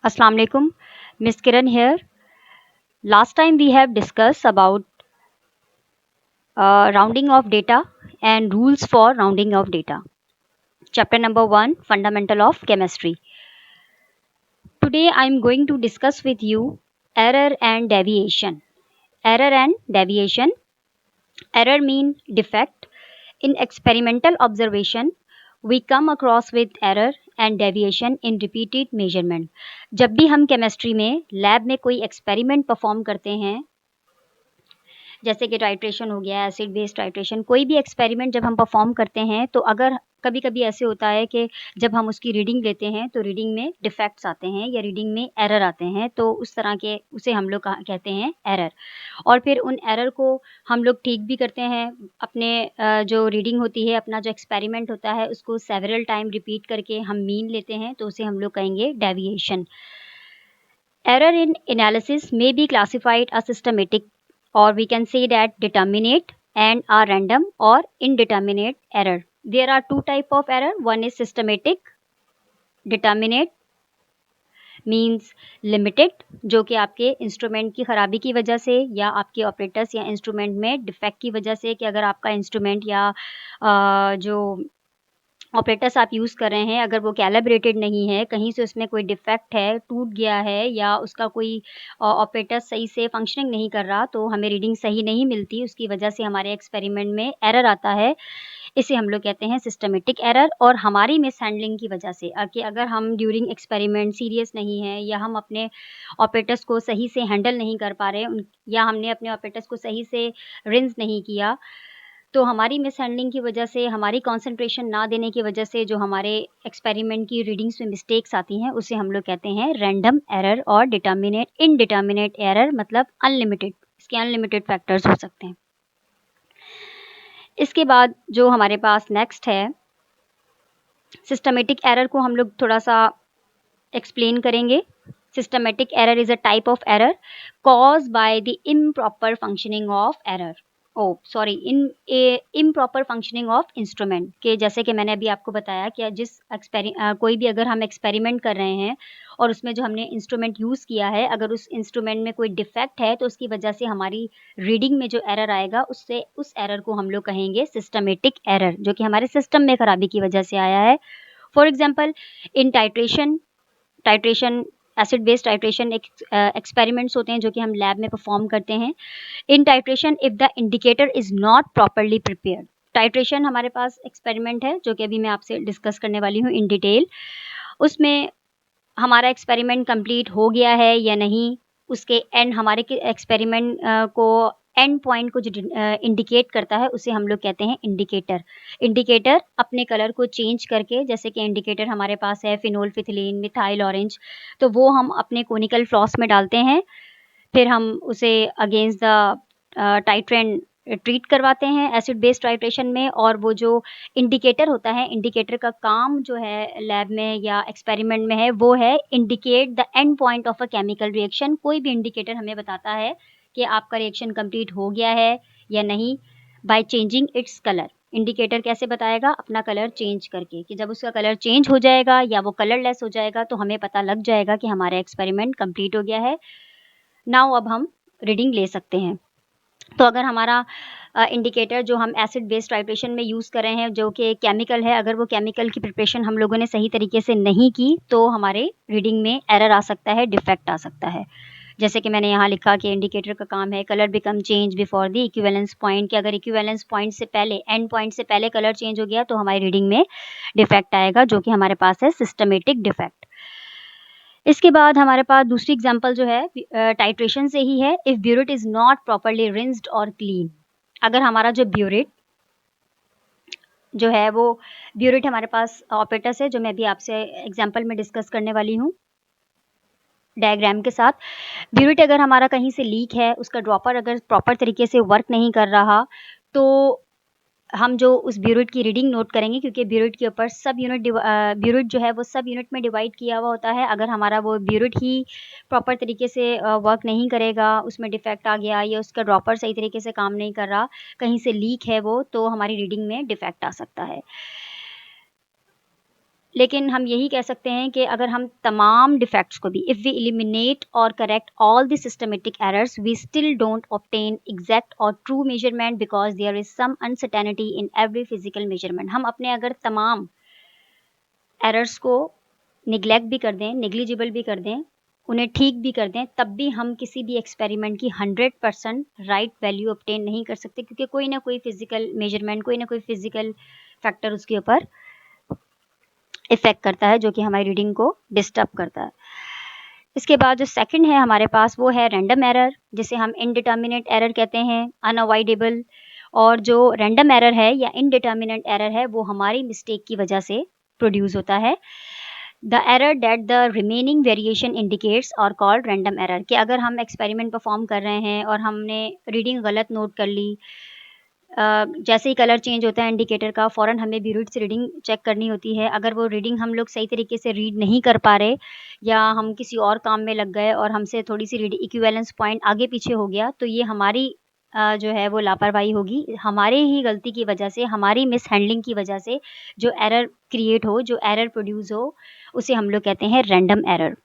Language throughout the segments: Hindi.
Assalamu alaikum, Miss Kiran here. Last time we have discussed about rounding of data and rules for rounding of data. Chapter number 1, Fundamental of Chemistry. Today I am going to discuss with you error and deviation. Error and deviation. Error mean defect. In experimental observation, we come across with error and deviation in repeated measurement. जब भी हम केमिस्ट्री में लैब में कोई एक्सपेरिमेंट परफॉर्म करते हैं, जैसे कि टाइट्रेशन हो गया, एसिड बेस टाइट्रेशन, कोई भी एक्सपेरिमेंट जब हम परफॉर्म करते हैं तो अगर कभी कभी ऐसे होता है कि जब हम उसकी रीडिंग लेते हैं तो रीडिंग में डिफेक्ट्स आते हैं या रीडिंग में एरर आते हैं, तो उस तरह के उसे हम लोग कहते हैं एरर। और फिर उन एरर को हम लोग ठीक भी करते हैं। अपने जो रीडिंग होती है, अपना जो एक्सपेरिमेंट होता है, उसको सेवरल टाइम रिपीट करके हम मीन लेते हैं, तो उसे हम लोग कहेंगे deviation. Error in analysis may be classified as systematic, or we can say that determinate and are random or indeterminate error. There are two type of error. One is systematic. Determinate means limited, जो कि आपके इंस्ट्रूमेंट की खराबी की वजह से या आपके ऑपरेटर्स या इंस्ट्रूमेंट में डिफेक्ट की वजह से, कि अगर आपका इंस्ट्रूमेंट या जो ऑपरेटर्स आप यूज़ कर रहे हैं, अगर वो कैलिब्रेटेड नहीं है, कहीं से उसमें कोई डिफेक्ट है, टूट गया है, या उसका कोई ऑपरेटर सही से फंक्शनिंग नहीं कर रहा, तो हमें रीडिंग सही नहीं मिलती, उसकी वजह से हमारे एक्सपेरिमेंट में एरर आता है। इसे हम लोग कहते हैं सिस्टमेटिक एरर। और हमारी मिस हैंडलिंग की वजह से, कि अगर हम ड्यूरिंग एक्सपेरिमेंट सीरियस नहीं है, या हम अपने ऑपरेटर्स को सही से हैंडल नहीं कर पा रहे, या हमने अपने ऑपरेटर्स को सही से रिंस नहीं किया, तो हमारी मिस हैंडलिंग की वजह से, हमारी कंसंट्रेशन ना देने की वजह से जो हमारे एक्सपेरिमेंट की रीडिंग्स में मिस्टेक्स आती हैं, उसे हम लोग कहते हैं रैंडम एरर और इनडिटर्मिनेट एरर, मतलब अनलिमिटेड। इसके अनलिमिटेड फैक्टर्स हो सकते हैं। इसके बाद जो हमारे पास नेक्स्ट है, सिस्टमेटिक एरर को हम लोग थोड़ा सा एक्सप्लेन करेंगे। Systematic error is a type of error cause by the improper functioning of error improper functioning of instrument के। जैसे कि मैंने अभी आपको बताया कि कोई भी अगर हम एक्सपेरिमेंट कर रहे हैं और उसमें जो हमने इंस्ट्रूमेंट यूज़ किया है, अगर उस इंस्ट्रूमेंट में कोई डिफेक्ट है, तो उसकी वजह से हमारी रीडिंग में जो एरर आएगा, उससे उस एरर को हम लोग कहेंगे सिस्टमेटिक एरर, जो कि हमारे सिस्टम में खराबी की वजह से आया है। For example, in titration acid base titration experiments होते हैं जो कि हम लैब में परफॉर्म करते हैं। In titration if the indicator is not properly prepared, titration हमारे पास एक्सपेरिमेंट है जो कि अभी मैं आपसे डिस्कस करने वाली हूँ इन डिटेल। उसमें हमारा एक्सपेरिमेंट कंप्लीट हो गया है या नहीं, उसके एंड हमारे एक्सपेरिमेंट को एंड पॉइंट को जो इंडिकेट करता है, उसे हम लोग कहते हैं इंडिकेटर। इंडिकेटर अपने कलर को चेंज करके, जैसे कि इंडिकेटर हमारे पास है फिनोल्फिथिलीन, मिथाइल ऑरेंज, तो वो हम अपने कोनिकल फ्लॉस में डालते हैं, फिर हम उसे अगेंस्ट द टाइट्रेंट ट्रीट करवाते हैं एसिड बेस टाइट्रेशन में। और वो जो इंडिकेटर होता है, इंडिकेटर का काम जो है लैब में या एक्सपेरिमेंट में है, वो है indicate the end point of a chemical reaction. कोई भी इंडिकेटर हमें बताता है कि आपका रिएक्शन कंप्लीट हो गया है या नहीं, by changing its colour. Indicator कैसे बताएगा? अपना कलर चेंज करके, कि जब उसका कलर चेंज हो जाएगा या वो कलरलेस हो जाएगा, तो हमें पता लग जाएगा कि हमारा एक्सपेरिमेंट कंप्लीट हो गया है। नाउ अब हम रीडिंग ले सकते हैं। तो अगर हमारा इंडिकेटर जो हम एसिड बेस टाइट्रेशन में यूज़ कर रहे हैं, जो कि केमिकल है, अगर वो केमिकल की प्रिपरेशन हम लोगों ने सही तरीके से नहीं की, तो हमारे रीडिंग में एरर आ सकता है, डिफेक्ट आ सकता है। जैसे कि मैंने यहाँ लिखा कि इंडिकेटर का काम है colour become change before the equivalence point, कि अगर इक्विवेलेंस पॉइंट से पहले, एंड पॉइंट से पहले कलर चेंज हो गया, तो हमारी रीडिंग में डिफेक्ट आएगा, जो कि हमारे पास है सिस्टमेटिक डिफेक्ट। इसके बाद हमारे पास दूसरी एग्जांपल जो है टाइट्रेशन से ही है। If burette is not properly rinsed और क्लीन, अगर हमारा जो ब्यूरेट जो है, वो ब्यूरेट हमारे पास ऑपरेटस है, जो मैं भी आपसे एग्जांपल में डिस्कस करने वाली हूँ डायग्राम के साथ। ब्यूरेट अगर हमारा कहीं से लीक है, उसका ड्रॉपर अगर प्रॉपर तरीके से वर्क नहीं कर रहा, तो हम जो उस ब्यूरेट की रीडिंग नोट करेंगे, क्योंकि ब्यूरेट के ऊपर ब्यूरेट जो है वो सब यूनिट में डिवाइड किया हुआ होता है। अगर हमारा वो ब्यूरेट ही प्रॉपर तरीके से वर्क नहीं करेगा, उसमें डिफेक्ट आ गया, या उसका ड्रॉपर सही तरीके से काम नहीं कर रहा, कहीं से लीक है वो, तो हमारी रीडिंग में डिफेक्ट आ सकता है। लेकिन हम यही कह सकते हैं कि अगर हम तमाम डिफेक्ट्स को भी, इफ़ वी एलिमिनेट और correct all the systematic errors, we still don't obtain exact और true measurement because there is some uncertainty in every physical measurement. हम अपने अगर तमाम एरर्स को निगलेक्ट भी कर दें, नेग्लिजिबल भी कर दें, उन्हें ठीक भी कर दें, तब भी हम किसी भी एक्सपेरिमेंट की 100% राइट वैल्यू ऑब्टेन नहीं कर सकते, क्योंकि कोई ना कोई फिजिकल मेजरमेंट, कोई ना कोई फिजिकल फैक्टर उसके ऊपर इफेक्ट करता है, जो कि हमारी रीडिंग को डिस्टर्ब करता है। इसके बाद जो सेकंड है हमारे पास, वो है रैंडम एरर, जिसे हम इनडिटर्मिनेट एरर कहते हैं, अनअवॉइडेबल। और जो रैंडम एरर है या इनडिटर्मिनेट एरर है, वो हमारी मिस्टेक की वजह से प्रोड्यूस होता है। The error that the remaining variation indicates और कॉल्ड रैंडम एरर, कि अगर हम एक्सपेरिमेंट परफॉर्म कर रहे हैं और हमने रीडिंग गलत नोट कर ली, जैसे ही कलर चेंज होता है इंडिकेटर का, फ़ौरन हमें ब्यूरेट से रीडिंग चेक करनी होती है। अगर वो रीडिंग हम लोग सही तरीके से रीड नहीं कर पा रहे, या हम किसी और काम में लग गए और हमसे थोड़ी सी रीडिंग इक्विवेलेंस पॉइंट आगे पीछे हो गया, तो ये हमारी जो है वो लापरवाही होगी, हमारे ही गलती की वजह से, हमारी मिस हैंडलिंग की वजह से जो एरर क्रिएट हो, जो एरर प्रोड्यूस हो, उसे हम लोग कहते हैं रैंडम एरर।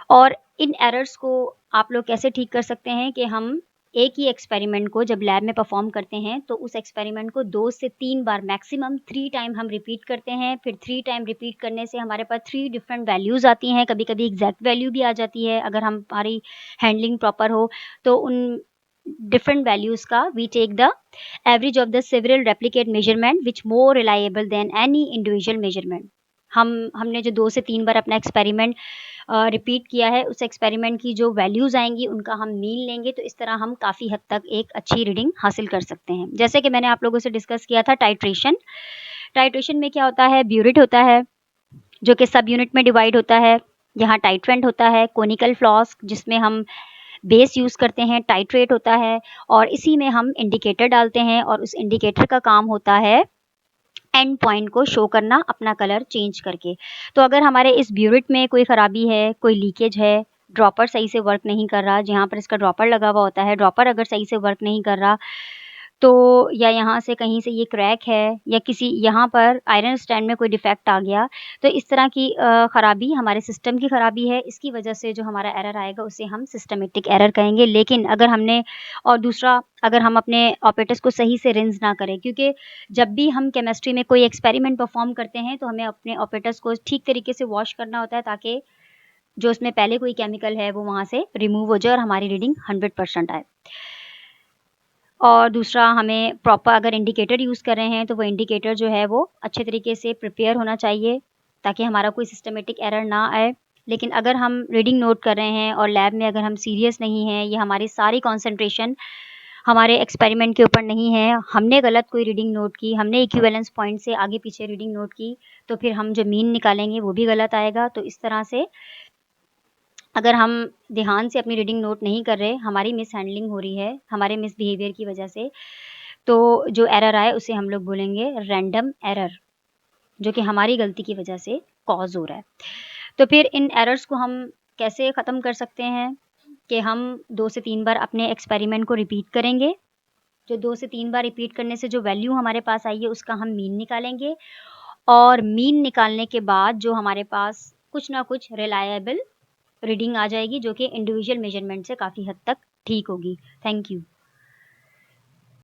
और इन एरर्स को आप लोग कैसे ठीक कर सकते हैं कि हम एक ही एक्सपेरिमेंट को जब लैब में परफॉर्म करते हैं, तो उस एक्सपेरिमेंट को 2 से 3 बार, मैक्सिमम 3 टाइम हम रिपीट करते हैं। फिर 3 टाइम रिपीट करने से हमारे पास 3 डिफरेंट वैल्यूज़ आती हैं, कभी-कभी एग्जैक्ट वैल्यू भी आ जाती है। अगर हमारी हैंडलिंग प्रॉपर हो, तो उन डिफरेंट वैल्यूज़ का we take the average of the several replicate measurement which more reliable than any individual measurement. हमने जो 2 से 3 बार अपना एक्सपेरिमेंट रिपीट किया है, उस एक्सपेरिमेंट की जो वैल्यूज़ आएंगी उनका हम मीन लेंगे, तो इस तरह हम काफ़ी हद तक एक अच्छी रीडिंग हासिल कर सकते हैं। जैसे कि मैंने आप लोगों से डिस्कस किया था टाइट्रेशन। टाइट्रेशन में क्या होता है, ब्यूरेट होता है जो कि सब यूनिट में डिवाइड होता है। यहाँ टाइट्रेंट होता है, कोनिकल फ्लास्क जिसमें हम बेस यूज़ करते हैं, टाइट्रेट होता है, और इसी में हम इंडिकेटर डालते हैं, और उस इंडिकेटर का काम होता है एंड पॉइंट को शो करना अपना कलर चेंज करके। तो अगर हमारे इस ब्यूरेट में कोई ख़राबी है, कोई लीकेज है, ड्रॉपर सही से वर्क नहीं कर रहा, जहाँ पर इसका ड्रॉपर लगा हुआ होता है, ड्रॉपर अगर सही से वर्क नहीं कर रहा, तो या यहाँ से कहीं से ये क्रैक है, या किसी यहाँ पर आयरन स्टैंड में कोई डिफेक्ट आ गया, तो इस तरह की ख़राबी हमारे सिस्टम की ख़राबी है। इसकी वजह से जो हमारा एरर आएगा उसे हम सिस्टमेटिक एरर कहेंगे। लेकिन अगर हमने, और दूसरा, अगर हम अपने ऑपरेटर्स को सही से रिंस ना करें, क्योंकि जब भी हम केमिस्ट्री में कोई एक्सपेरिमेंट परफॉर्म करते हैं, तो हमें अपने ऑपरेटर्स को ठीक तरीके से वॉश करना होता है, ताकि जो उसमें पहले कोई केमिकल है वो वहाँ से रिमूव हो जाए और हमारी रीडिंग 100% आए। और दूसरा, हमें प्रॉपर अगर इंडिकेटर यूज़ कर रहे हैं, तो वो इंडिकेटर जो है वो अच्छे तरीके से प्रिपेयर होना चाहिए, ताकि हमारा कोई सिस्टमेटिक एरर ना आए। लेकिन अगर हम रीडिंग नोट कर रहे हैं और लैब में अगर हम सीरियस नहीं हैं, या हमारी सारी कंसंट्रेशन हमारे एक्सपेरिमेंट के ऊपर नहीं है, हमने गलत कोई रीडिंग नोट की, हमने इक्विवेलेंस पॉइंट से आगे पीछे रीडिंग नोट की, तो फिर हम जो मीन निकालेंगे वो भी गलत आएगा। तो इस तरह से अगर हम ध्यान से अपनी रीडिंग नोट नहीं कर रहे, हमारी मिस हैंडलिंग हो रही है हमारे मिस बिहेवियर की वजह से, तो जो एरर आए उसे हम लोग बोलेंगे रैंडम एरर, जो कि हमारी गलती की वजह से कॉज हो रहा है। तो फिर इन एरर्स को हम कैसे ख़त्म कर सकते हैं, कि हम 2 से 3 बार अपने एक्सपेरिमेंट को रिपीट करेंगे। जो 2 से 3 बार रिपीट करने से जो वैल्यू हमारे पास आई है, उसका हम मीन निकालेंगे, और मीन निकालने के बाद जो हमारे पास कुछ ना कुछ रिलायबल रीडिंग आ जाएगी, जो कि इंडिविजुअल मेजरमेंट से काफ़ी हद तक ठीक होगी। Thank you.